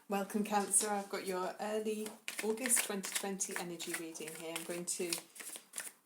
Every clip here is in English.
Welcome Cancer, I've got your early August 2020 energy reading here. I'm going to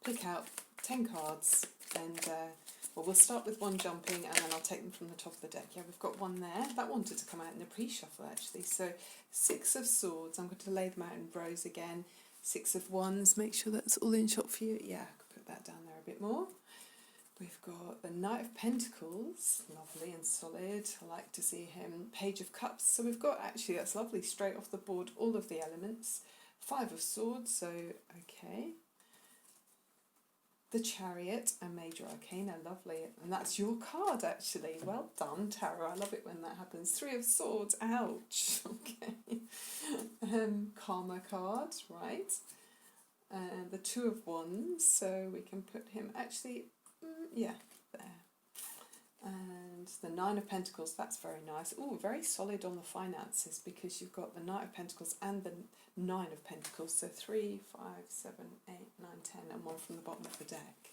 pick out 10 cards and we'll start with one jumping and then I'll take them from the top of the deck. Yeah, we've got one there. That wanted to come out in the pre-shuffle actually. So 6 of Swords, I'm going to lay them out in rows again. 6 of Wands, make sure that's all in shot for you. Yeah, I could put that down there a bit more. We've got the Knight of Pentacles, lovely and solid. I like to see him. Page of Cups. So we've got, actually, that's lovely, straight off the board, all of the elements. 5 of Swords, so okay. The Chariot and Major Arcana, lovely. And that's your card, actually. Well done, Tarot. I love it when that happens. 3 of Swords, ouch. Okay. Karma card, right. And the 2 of Wands, so we can put him, actually... yeah, there. And the 9 of Pentacles, that's very nice. Oh, very solid on the finances because you've got the Knight of Pentacles and the 9 of Pentacles. So 3, 5, 7, 8, 9, 10 and one from the bottom of the deck.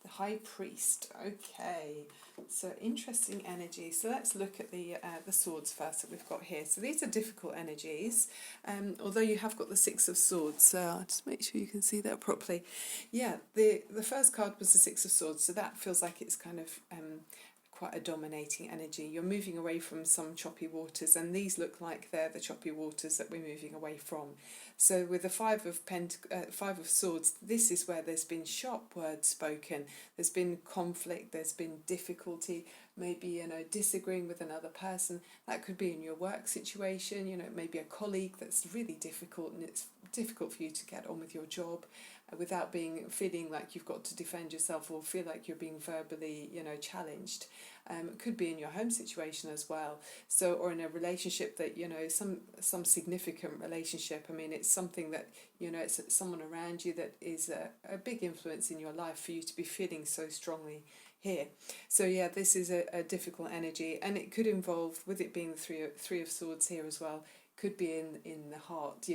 The High Priest, okay. So interesting energy. So let's look at the swords first that we've got here. So these are difficult energies, although you have got the 6 of Swords. So I'll just make sure you can see that properly. Yeah, the first card was the 6 of Swords, so that feels like it's kind of quite a dominating energy. You're moving away from some choppy waters, and these look like they're the choppy waters that we're moving away from. So with the 5 of Swords, this is where there's been sharp words spoken. There's been conflict. There's been difficulty. Maybe disagreeing with another person. That could be in your work situation. Maybe a colleague that's really difficult, and it's difficult for you to get on with your job without feeling like you've got to defend yourself or feel like you're being verbally challenged. It could be in your home situation as well, so, or in a relationship that some significant relationship. I mean, it's something that it's someone around you that is a big influence in your life for you to be feeling so strongly here. So yeah, this is a difficult energy, and it could involve, with it being the three of Swords here as well, could be in the heart.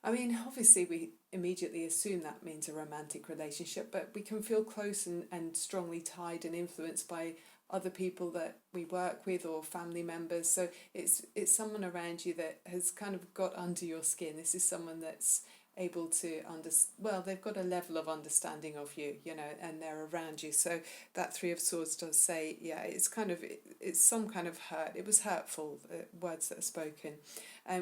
I mean, obviously we immediately assume that means a romantic relationship, but we can feel close and strongly tied and influenced by other people that we work with or family members. So it's someone around you that has kind of got under your skin. This is someone that's able to they've got a level of understanding of you, and they're around you. So that 3 of Swords does say, yeah, it's some kind of hurt. It was hurtful, words that are spoken.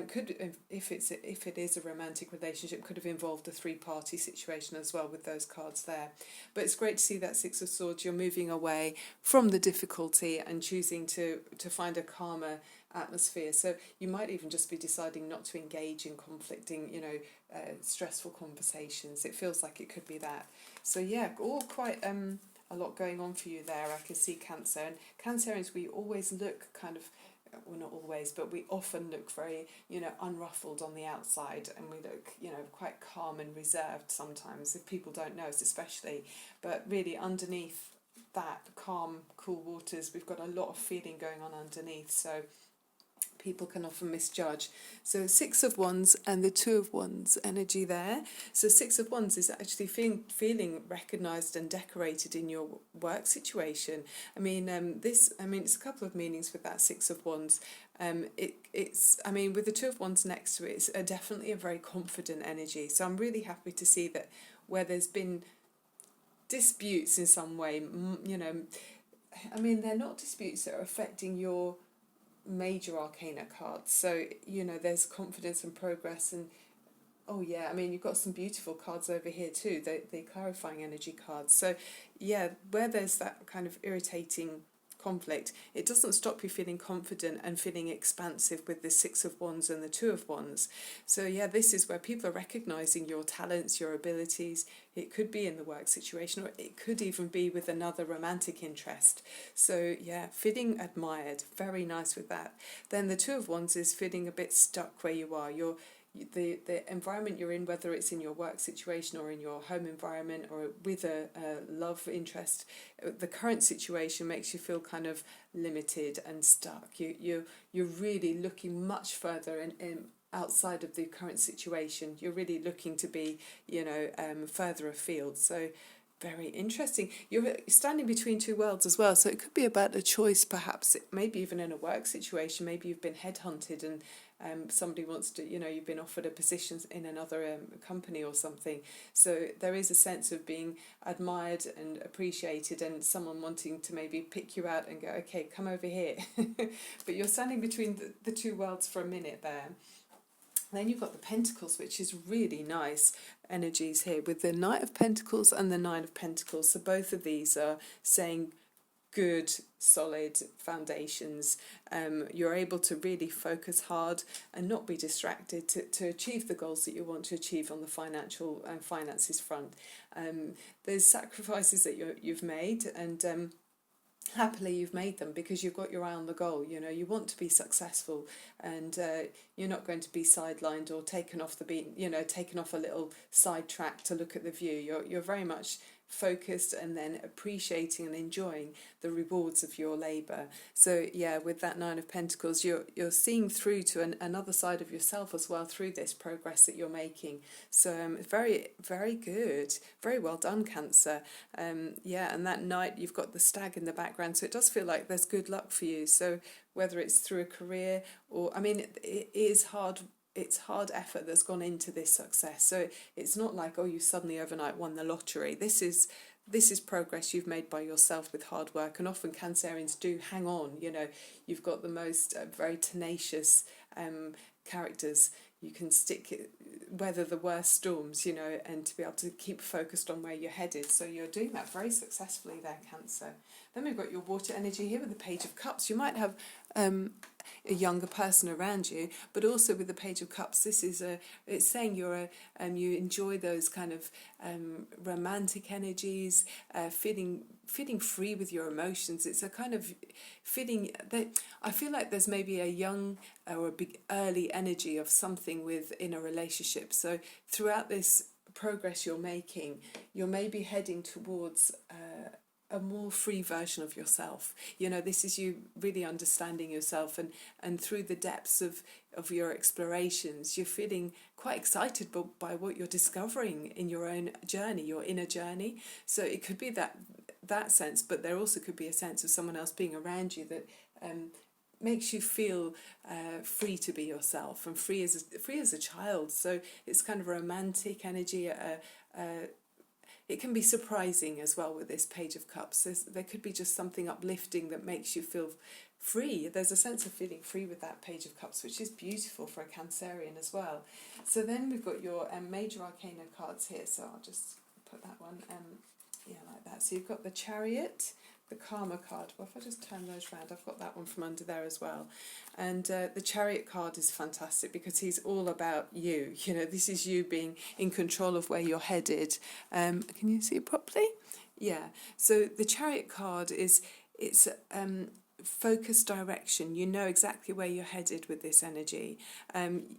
Could, if it is a romantic relationship, could have involved a 3-party situation as well with those cards there. But it's great to see that 6 of Swords. You're moving away from the difficulty and choosing to find a calmer atmosphere. So you might even just be deciding not to engage in conflicting, stressful conversations. It feels like it could be that. So yeah, all quite a lot going on for you there. I can see Cancer, and Cancerians, we always look kind of, well, not always, but we often look very, unruffled on the outside, and we look, quite calm and reserved sometimes, if people don't know us especially. But really underneath that calm, cool waters, we've got a lot of feeling going on underneath. So people can often misjudge. So 6 of Wands and the 2 of Wands energy there. So 6 of Wands is actually feeling recognised and decorated in your work situation. I mean, it's a couple of meanings with that 6 of Wands. It's with the 2 of Wands next to it, it's definitely a very confident energy. So I'm really happy to see that where there's been disputes in some way, they're not disputes that are affecting your major arcana cards. So there's confidence and progress, and you've got some beautiful cards over here too, the clarifying energy cards. So yeah, where there's that kind of irritating conflict, it doesn't stop you feeling confident and feeling expansive with the 6 of Wands and the 2 of Wands. So yeah, this is where people are recognizing your talents, your abilities. It could be in the work situation, or it could even be with another romantic interest. So yeah, feeling admired, very nice with that. Then the 2 of Wands is feeling a bit stuck where you are. The environment you're in, whether it's in your work situation or in your home environment or with a love interest, the current situation makes you feel kind of limited and stuck. You're really looking much further in outside of the current situation. You're really looking to be further afield. So Very interesting. You're standing between two worlds as well, so it could be about a choice, perhaps, maybe even in a work situation. Maybe you've been headhunted and somebody wants to, you've been offered a position in another company or something. So there is a sense of being admired and appreciated and someone wanting to maybe pick you out and go, okay, come over here. But you're standing between the two worlds for a minute there. Then you've got the Pentacles, which is really nice energies here with the Knight of Pentacles and the Nine of Pentacles. So both of these are saying good, solid foundations. You're able to really focus hard and not be distracted to achieve the goals that you want to achieve on the financial and finances front. There's sacrifices that you've made, and happily you've made them because you've got your eye on the goal. You want to be successful, and you're not going to be sidelined or taken off the beat, taken off a little side track to look at the view. You're very much focused and then appreciating and enjoying the rewards of your labour. So yeah, with that Nine of Pentacles, you're seeing through to another side of yourself as well through this progress that you're making. So very, very good, very well done, Cancer. Yeah, and that Knight, you've got the stag in the background, so it does feel like there's good luck for you. So whether it's through a career or, it is hard. It's hard effort that's gone into this success. So it's not like, oh, you suddenly overnight won the lottery. This is progress you've made by yourself with hard work. And often Cancerians do hang on. You've got the most very tenacious characters. You can weather the worst storms, and to be able to keep focused on where you're headed. So you're doing that very successfully there, Cancer. Then we've got your water energy here with the Page of Cups. You might have a younger person around you, but also with the Page of Cups, it's saying you enjoy those kind of romantic energies, feeling free with your emotions. It's a kind of feeling that I feel like there's maybe a young or a big early energy of something within a relationship. So throughout this progress you're making, you're maybe heading towards a more free version of yourself. This is you really understanding yourself, and through the depths of your explorations, you're feeling quite excited by what you're discovering in your own journey, your inner journey. So it could be that sense, but there also could be a sense of someone else being around you that makes you feel free to be yourself and free as a child. So it's kind of a romantic energy. It can be surprising as well with this Page of Cups. There could be just something uplifting that makes you feel free. There's a sense of feeling free with that Page of Cups, which is beautiful for a Cancerian as well. So then we've got your Major Arcana cards here. So I'll just put that one, like that. So you've got the Chariot, the Karma card. Well, if I just turn those round, I've got that one from under there as well. And the Chariot card is fantastic because he's all about you. This is you being in control of where you're headed. Can you see it properly? Yeah. So the Chariot card it's focused direction. You know exactly where you're headed with this energy.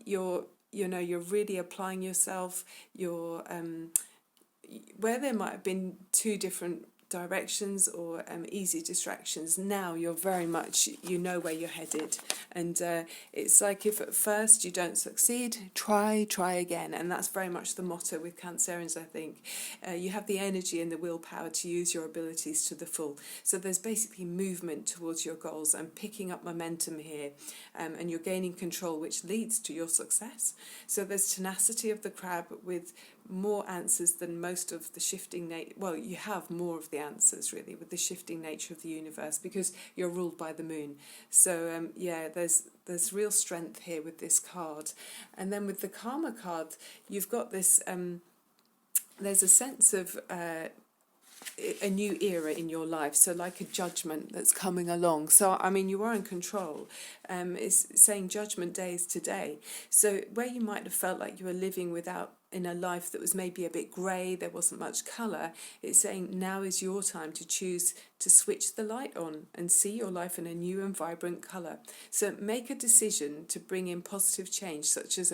You're really applying yourself. You're where there might have been two different directions or easy distractions, now you're very much, where you're headed. And it's like if at first you don't succeed, try again. And that's very much the motto with Cancerians, I think. You have the energy and the willpower to use your abilities to the full. So there's basically movement towards your goals and picking up momentum here, and you're gaining control, which leads to your success. So there's tenacity of the crab with more answers than most of the shifting you have more of the answers really with the shifting nature of the universe because you're ruled by the moon. So there's real strength here with this card. And then with the Karma card, you've got this there's a sense of a new era in your life, so like a judgment that's coming along. So you are in control. It's saying Judgment Day is today. So where you might have felt like you were living in a life that was maybe a bit grey, there wasn't much colour, it's saying now is your time to choose to switch the light on and see your life in a new and vibrant colour. So make a decision to bring in positive change, such as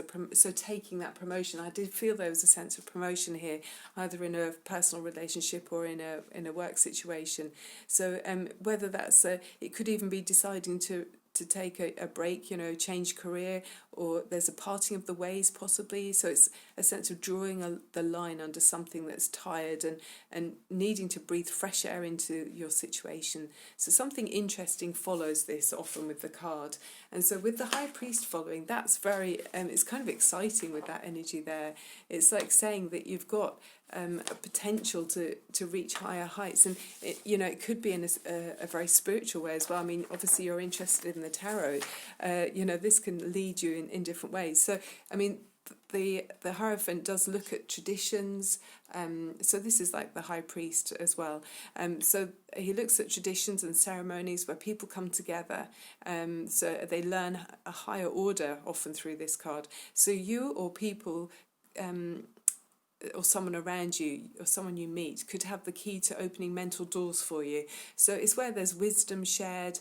taking that promotion. I did feel there was a sense of promotion here, either in a personal relationship or in a work situation. So whether that's it could even be deciding to take a break, change career, or there's a parting of the ways possibly. So it's a sense of drawing the line under something that's tired and needing to breathe fresh air into your situation. So something interesting follows this often with the card. And so with the High Priest following, that's very, it's kind of exciting with that energy there. It's like saying that you've got a potential to reach higher heights, and it could be in a very spiritual way as well. I mean, obviously you're interested in the tarot, this can lead you in different ways. So I mean, the Hierophant does look at traditions, so this is like the High Priest as well. So he looks at traditions and ceremonies where people come together, so they learn a higher order often through this card. So you or people or someone around you or someone you meet could have the key to opening mental doors for you. So it's where there's wisdom shared,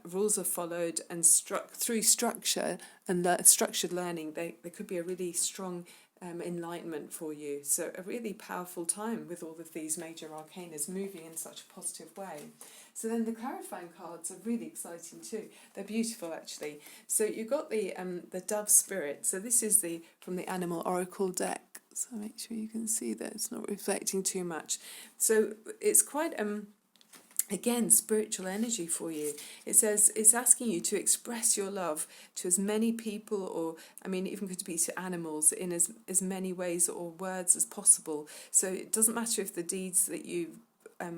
rules are followed, and through structure and structured learning, there could be a really strong enlightenment for you. So a really powerful time with all of these major arcanas moving in such a positive way. So then the clarifying cards are really exciting too. They're beautiful actually. So you've got the Dove Spirit. So this is from the Animal Oracle deck. So make sure you can see that it's not reflecting too much. So it's quite again, spiritual energy for you. It says it's asking you to express your love to as many people, or I mean, even could be to animals, in as many ways or words as possible. So it doesn't matter if the deeds that you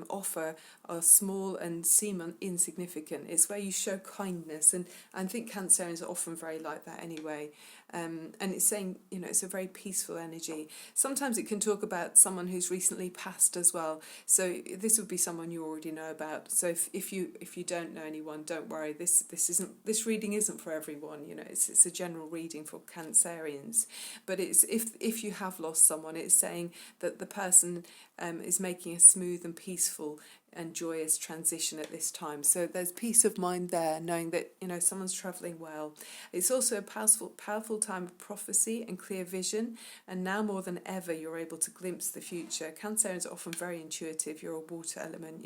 offer are small and seem insignificant. It's where you show kindness, and I think Cancerians are often very like that anyway. And it's saying, it's a very peaceful energy. Sometimes it can talk about someone who's recently passed as well. So this would be someone you already know about. So if you don't know anyone, don't worry. This reading isn't for everyone. It's a general reading for Cancerians. But it's if you have lost someone, it's saying that the person is making a smooth and peaceful and joyous transition at this time. So there's peace of mind there, knowing that someone's travelling well. It's also a powerful time of prophecy and clear vision, and now more than ever you're able to glimpse the future. Cancerians are often very intuitive. You're a water element,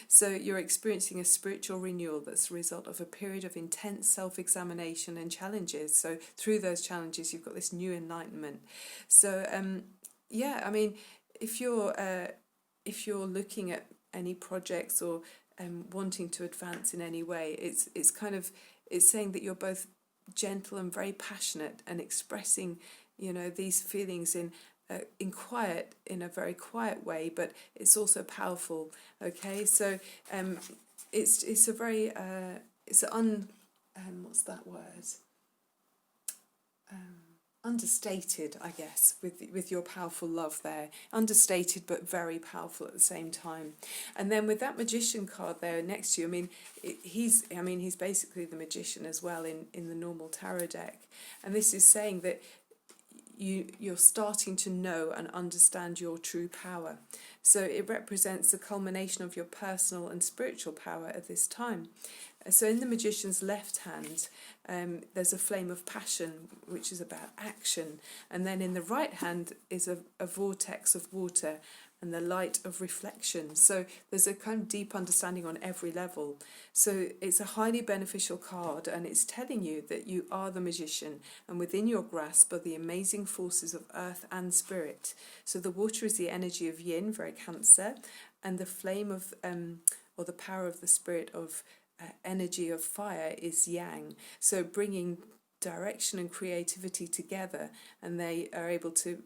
so you're experiencing a spiritual renewal that's a result of a period of intense self-examination and challenges. So through those challenges you've got this new enlightenment. So I mean, if you're looking at any projects or wanting to advance in any way, it's saying that you're both gentle and very passionate, and expressing these feelings in a very quiet way, but it's also powerful. Okay, so it's a very what's that word? Understated, I guess, with your powerful love there. Understated but very powerful at the same time. And then with that Magician card there next to you, he's basically the Magician as well in the normal tarot deck. And this is saying that you're starting to know and understand your true power. So it represents the culmination of your personal and spiritual power at this time. So in the Magician's left hand, there's a flame of passion, which is about action. And then in the right hand is a vortex of water and the light of reflection. So there's a kind of deep understanding on every level. So it's a highly beneficial card, and it's telling you that you are the Magician, and within your grasp are the amazing forces of earth and spirit. So the water is the energy of yin, very Cancer, and the flame of, or the power of the spirit of energy of fire is yang. So bringing direction and creativity together, and they are able to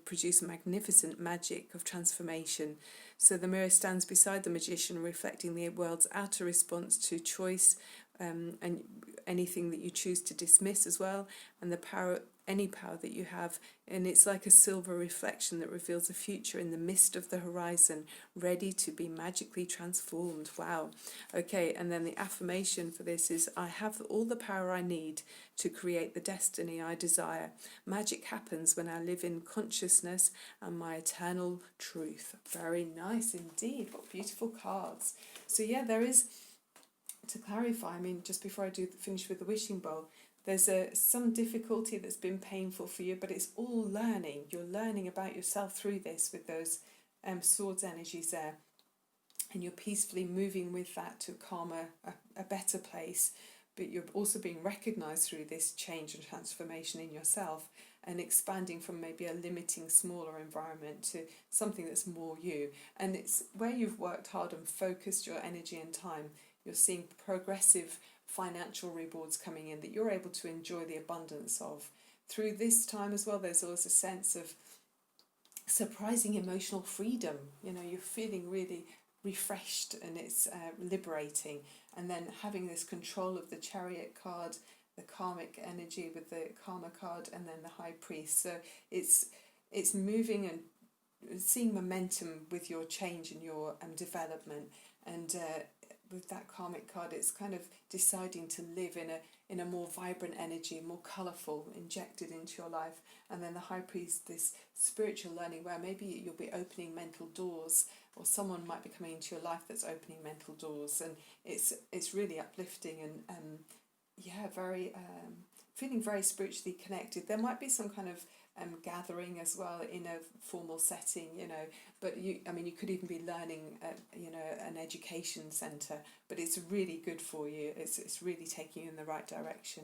produce a magnificent magic of transformation. So the mirror stands beside the Magician, reflecting the world's outer response to choice, and anything that you choose to dismiss as well, and any power that you have. And it's like a silver reflection that reveals a future in the mist of the horizon, ready to be magically transformed. Wow. Okay, and then the affirmation for this is, I have all the power I need to create the destiny I desire. Magic happens when I live in consciousness and my eternal truth. Very nice indeed. What beautiful cards. So yeah, there is, to clarify, just before I finish with the wishing bowl, there's some difficulty that's been painful for you, but it's all learning. You're learning about yourself through this with those swords energies there. And you're peacefully moving with that to a calmer, a better place. but you're also being recognized through this change and transformation in yourself, and expanding from maybe a limiting, smaller environment to something that's more you. And it's where you've worked hard and focused your energy and time, you're seeing progressive financial rewards coming in that you're able to enjoy the abundance of. Through this time as well, there's always a sense of surprising emotional freedom. You know, you're feeling really refreshed, and it's liberating. And then having this control of the Chariot card, the karmic energy with the Karma card, and then the High Priest. So it's moving and seeing momentum with your change and your development. And with that karmic card, it's kind of deciding to live in a more vibrant energy, more colourful, injected into your life. And then the High Priest, this spiritual learning where maybe you'll be opening mental doors, or someone might be coming into your life that's opening mental doors, and it's really uplifting and very feeling very spiritually connected. There might be some kind of gathering as well in a formal setting, but you could even be learning at an education centre, but it's really good for you. It's really taking you in the right direction.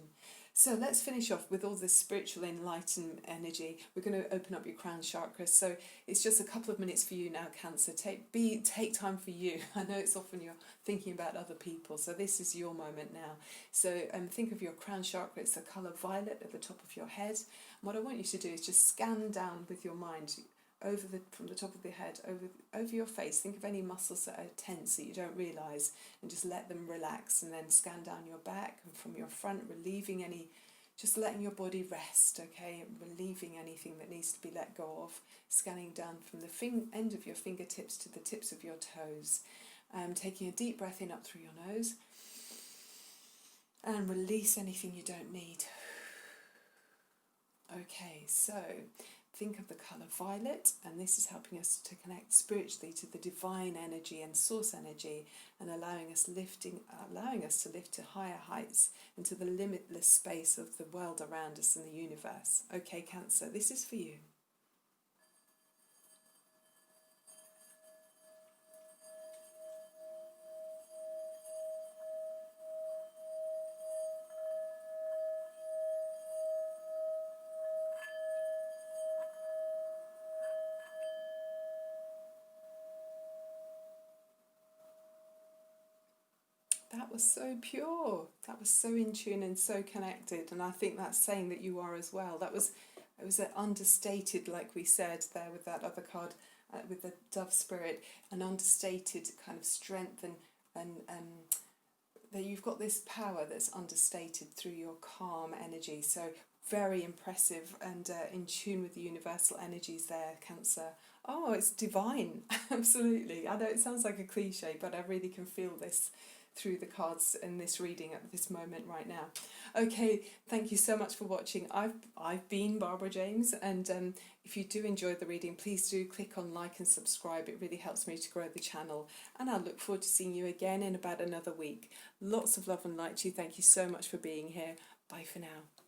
So let's finish off with all this spiritual enlightened energy. We're going to open up your crown chakra. So it's just a couple of minutes for you now, Cancer. Take time for you. I know it's often you're thinking about other people, so this is your moment now. So think of your crown chakra. It's the colour violet at the top of your head. And what I want you to do is just scan down with your mind from the top of the head over your face. Think of any muscles that are tense that you don't realise, and just let them relax, and then scan down your back and from your front, just letting your body rest, okay, relieving anything that needs to be let go of, scanning down from the end of your fingertips to the tips of your toes, taking a deep breath in up through your nose, and release anything you don't need. Okay, so think of the colour violet, and this is helping us to connect spiritually to the divine energy and source energy, and allowing us to lift to higher heights, into the limitless space of the world around us and the universe. Okay, Cancer, this is for you. That was so pure. That was so in tune and so connected. And I think that's saying that you are as well. It was an understated, like we said there with that other card, with the dove spirit, an understated kind of strength, and that you've got this power that's understated through your calm energy. So very impressive and in tune with the universal energies there, Cancer. Oh, it's divine. Absolutely. I know it sounds like a cliche, but I really can feel this through the cards in this reading at this moment right now. Okay, thank you so much for watching. I've been Barbara James, and if you do enjoy the reading, please do click on like and subscribe. It really helps me to grow the channel, and I look forward to seeing you again in about another week. Lots of love and light to you. Thank you so much for being here. Bye for now.